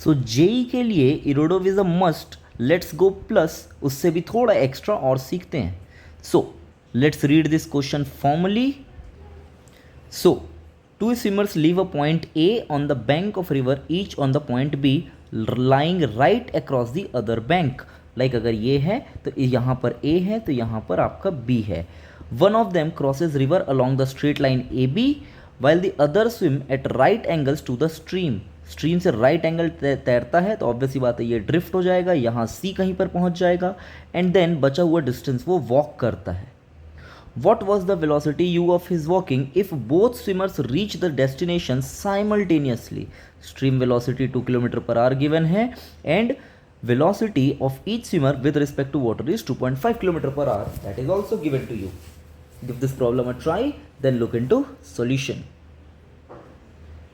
सो JEE के लिए Irodov is a must, let's go plus, उससे भी थोड़ा एक्स्ट्रा और सीखते हैं. So let's read this question formally. So two swimmers leave a point A on the bank of river, each on the point B, lying right across the other bank. Like अगर ये है तो यहाँ पर A है तो यहाँ पर आपका B है. One of them crosses river along the straight line AB, while the other swim at right angles to the stream. Stream से राइट एंगल तैरता है तो ऑब्वियस ही बात है ये ड्रिफ्ट हो जाएगा, यहाँ C कहीं पर पहुँच जाएगा, एंड देन बचा हुआ डिस्टेंस वो वॉक करता है. What was the velocity u of his walking if both swimmers reach the destination simultaneously? Stream velocity 2 km/h given है and velocity of each swimmer with respect to water is 2.5 km/h. That is also given to you. Give this problem a try, then look into solution.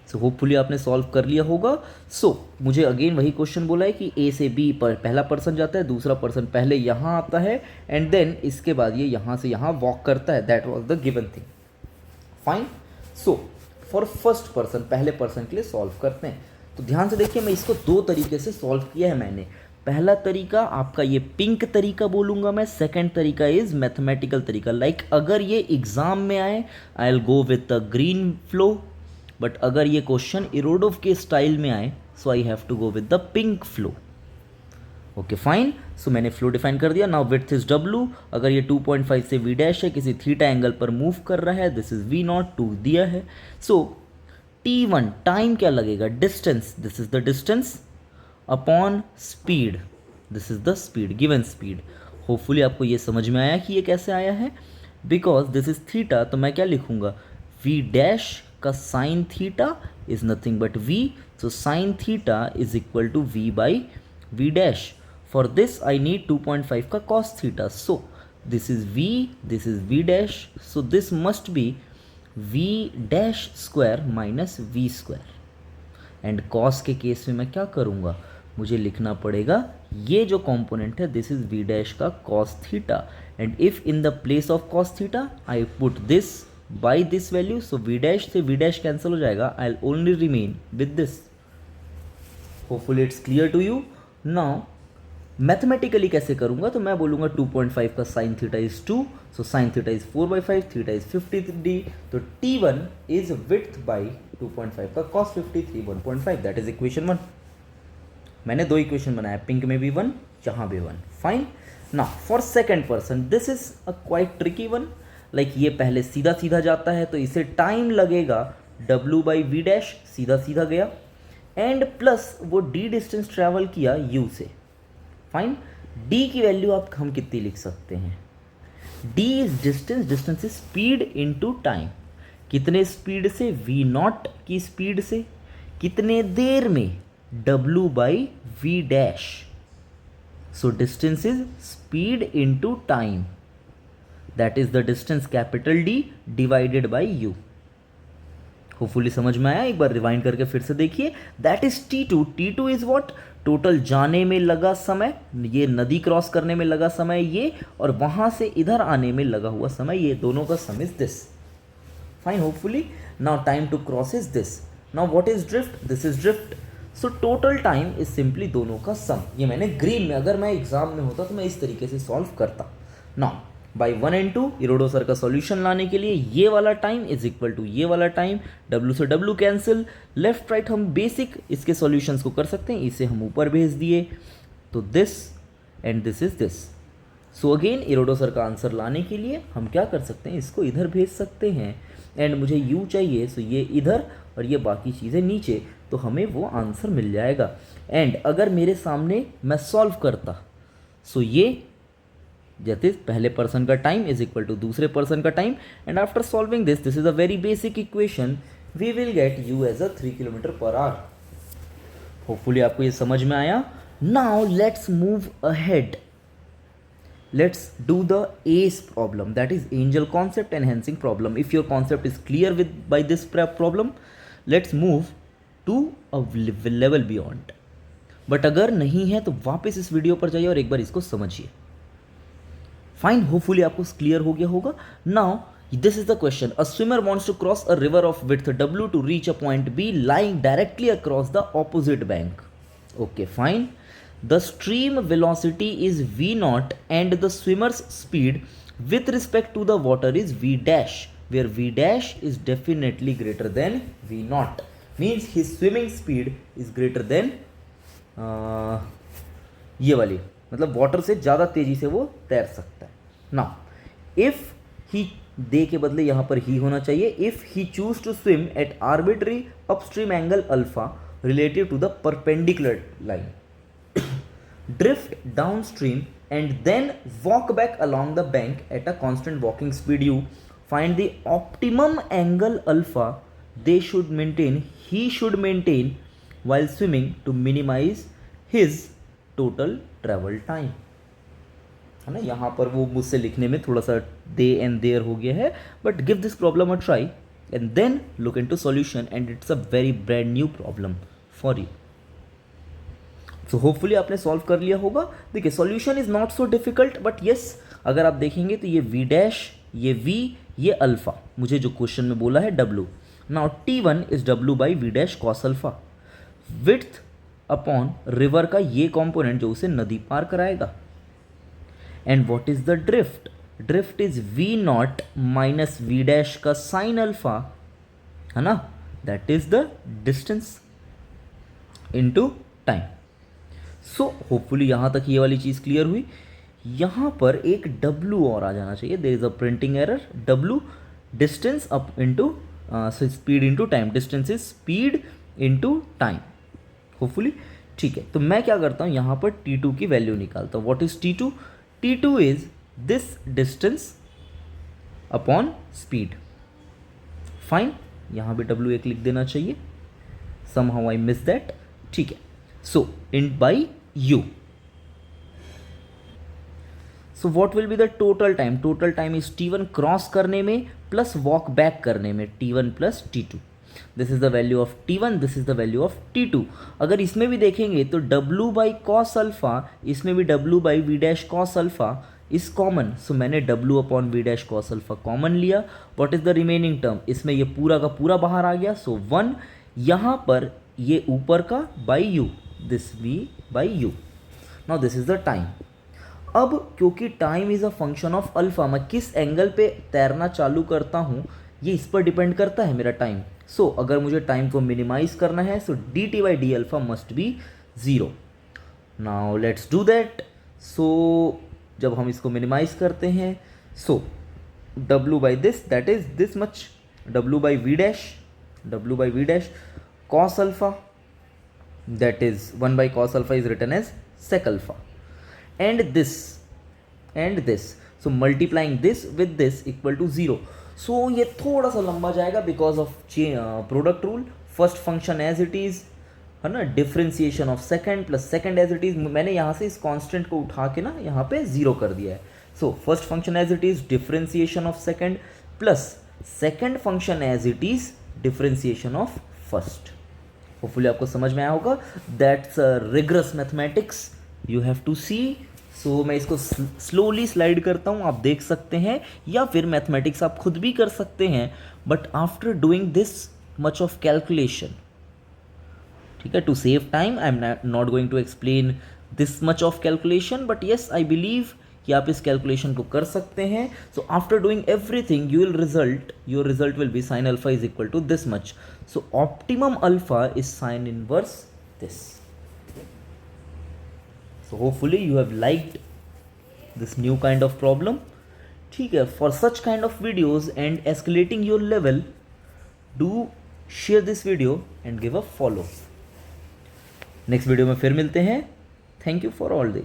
So hopefully आपने solve कर लिया होगा. सो मुझे again वही question बोला है कि ए से बी पर पहला पर्सन जाता है, दूसरा पर्सन पहले यहाँ आता है एंड देन इसके बाद ये यहाँ से यहाँ वॉक करता है. That was the given thing. Fine. So for first person, पहले पर्सन के लिए सॉल्व करते हैं. तो ध्यान से देखिए, मैं इसको दो तरीके से सॉल्व किया है मैंने. पहला तरीका आपका ये पिंक तरीका बोलूँगा मैं. सेकेंड तरीका इज़ मैथमेटिकल तरीका. लाइक अगर ये एग्ज़ाम में आए I will go with the green flow, but अगर ये क्वेश्चन इरोडोव के स्टाइल में आए so I have to go with the pink flow. Okay fine. So मैंने फ्लो डिफाइन कर दिया. Now width is W. अगर ये 2.5 से V डैश है, किसी थीटा एंगल पर मूव कर रहा है, दिस इज V0, 2 दिया है. सो T1 टाइम क्या लगेगा, distance, this is the distance upon speed, this is the speed, given speed. Hopefully आपको ये समझ में आया कि ये कैसे आया है. बिकॉज दिस इज थीटा तो मैं क्या लिखूंगा, V डैश का sine theta is nothing but V, so sin theta is equal to V by V dash. For this I need 2.5 का cos theta. So this is V, this is V dash. So this must be V dash square minus V square. And cos के case में मैं क्या करूँगा, मुझे लिखना पड़ेगा ये जो component है this is V dash का cos theta. And if in the place of cos theta I put this by this value, so V dash से V dash cancel हो जाएगा, I'll only remain with this. Hopefully it's clear to you. Now mathematically कैसे करूँगा, तो मैं बोलूँगा 2.5 का sine theta is 2, so sine theta is 4/5, theta is 53, तो T1 इज विड्थ बाई 2.5 का कॉस 53, 1.5. That is equation 1. मैंने दो इक्वेशन बनाया, पिंक में भी 1, यहाँ भी 1. Fine. Now for second person this is a quite tricky one. Like ये पहले सीधा सीधा जाता है तो इसे टाइम लगेगा W बाई V डैश, सीधा सीधा गया, एंड प्लस वो D डिस्टेंस ट्रैवल किया U से. फाइन. D की वैल्यू आप हम कितनी लिख सकते हैं, D is distance, distance is speed into time. कितने स्पीड से, V0 की स्पीड से, कितने देर में, W by V dash. So distance is speed into time, that is the distance capital D divided by U. Hopefully समझ में आया. एक बार रिवाइंड करके फिर से देखिए. That is T2. T2 is what, total जाने में लगा समय, ये नदी क्रॉस करने में लगा समय ये, और वहां से इधर आने में लगा हुआ समय, ये दोनों का sum is this. Fine. Hopefully now time to cross is this. Now what is drift, this is drift. So total time is simply दोनों का सम. ये मैंने ग्रीन में, अगर मैं एग्जाम में होता तो मैं इस तरीके से सॉल्व करता. नाउ बाई 1 and 2 इरोडो सर का सॉल्यूशन लाने के लिए ये वाला टाइम इज इक्वल टू ये वाला टाइम, W से W कैंसिल, लेफ्ट राइट हम बेसिक इसके सॉल्यूशंस को कर सकते हैं. इसे हम ऊपर भेज दिए तो this and this is this. So again इरोडो sir का आंसर लाने के लिए हम क्या कर सकते हैं, इसको इधर भेज सकते हैं, एंड मुझे U चाहिए, सो ये इधर और ये बाकी चीज़ें नीचे, तो हमें वो आंसर मिल जाएगा. एंड अगर मेरे सामने मैं सॉल्व करता, सो ये जैसे पहले पर्सन का टाइम इज इक्वल टू दूसरे पर्सन का time, and after solving this, this is a very basic equation, we will get U as a 3 km/h. Hopefully आपको ये समझ में आया. Now let's move ahead. Let's do the ACE problem, that is angel concept enhancing problem. If your concept is clear with by this problem, let's move to a level beyond. But अगर नहीं है तो वापस इस video पर जाइए और एक बार इसको समझिए. फाइन. होपफुली आपको क्लियर हो गया होगा. Now this is the question. A swimmer wants to cross a river of width W to reach a point B lying directly across the opposite bank. Okay, fine. The stream velocity is v naught and the swimmer's speed with respect to the water is v dash, where v dash is definitely greater than v naught, means his swimming speed is greater than ये वाली, मतलब water से ज़्यादा तेज़ी से वो तैर सकता है ना. इफ़ ही दे के बदले यहाँ पर ही होना चाहिए. If he choose to swim at arbitrary upstream angle alpha relative to the perpendicular line, drift downstream and then walk back along the bank at a constant walking speed u, find the optimum angle alpha he should maintain while swimming to minimize his total travel time. है ना, यहाँ पर वो मुझसे लिखने में थोड़ा सा दे एंड देयर हो गया है, but give this problem a try and then look into solution, and it's a very brand new problem for you. So hopefully आपने सॉल्व कर लिया होगा. देखिए solution is not so difficult, but yes अगर आप देखेंगे तो ये v डैश, ये v, ये अल्फा, मुझे जो क्वेश्चन में बोला है w. Now t1 is w by v dash cos alpha, width upon river का ये कॉम्पोनेंट जो उसे नदी पार कराएगा. And what is the drift? Drift is v not minus v dash का साइन अल्फा, है ना, that is the distance into time. So hopefully यहाँ तक ये वाली चीज़ क्लियर हुई. यहाँ पर एक w और आ जाना चाहिए. There is a printing error. w distance up into speed into time. Distance is speed into time. Hopefully ठीक है. तो मैं क्या करता हूँ, यहाँ पर t2 की वैल्यू निकालता हूँ. What is t2? t2 is this distance upon speed. Fine, यहाँ भी w एक लिख देना चाहिए. somehow I miss that. ठीक है. सो int by u. So what will be the total time? Total time is t1 cross करने में प्लस वॉक बैक करने में, t1 plus t2. This is the value of t1, this is the value of t2. अगर इसमें भी देखेंगे तो w by cos alpha, इसमें भी w by v dash cos alpha is common. So मैंने w upon v dash cos alpha common लिया. What is the remaining term? इसमें ये पूरा का पूरा बाहर आ गया. सो 1 यहाँ पर ये ऊपर का by you, this v by you. Now this is the time. अब क्योंकि time is a function of alpha, मैं किस एंगल पे तैरना चालू करता हूँ ये इस पर डिपेंड करता है मेरा टाइम. सो अगर मुझे टाइम को मिनिमाइज करना है so d t by d alpha must be 0. Now let's do that. So जब हम इसको मिनिमाइज करते हैं so w by this, that is this much, w by v dash cos alpha, that is 1 by cos alpha is written as sec alpha, and this, so multiplying this with this equal to 0. so ये थोड़ा सा लंबा जाएगा because of product rule. First function as it is, है ना, differentiation of second plus second as it is. मैंने यहाँ से इस कांस्टेंट को उठा के ना यहाँ पे 0 कर दिया है. So first function as it is differentiation of second plus second function as it is differentiation of first. Hopefully आपको समझ में आया होगा. That's rigorous mathematics you have to see. So मैं इसको स्लोली स्लाइड करता हूँ, आप देख सकते हैं, या फिर मैथमेटिक्स आप खुद भी कर सकते हैं. But after doing this much of calculation, ठीक है, to save time I am not going to explain this much of calculation, but yes I believe कि आप इस कैलकुलेशन को कर सकते हैं. So after doing everything your result will be sine alpha is equal to this much. So optimum alpha is sine inverse this. So hopefully you have liked this new kind of problem. ठीक है, for such kind of videos and escalating your level, do share this video and give a follow. Next video में फिर मिलते हैं. Thank you for all day.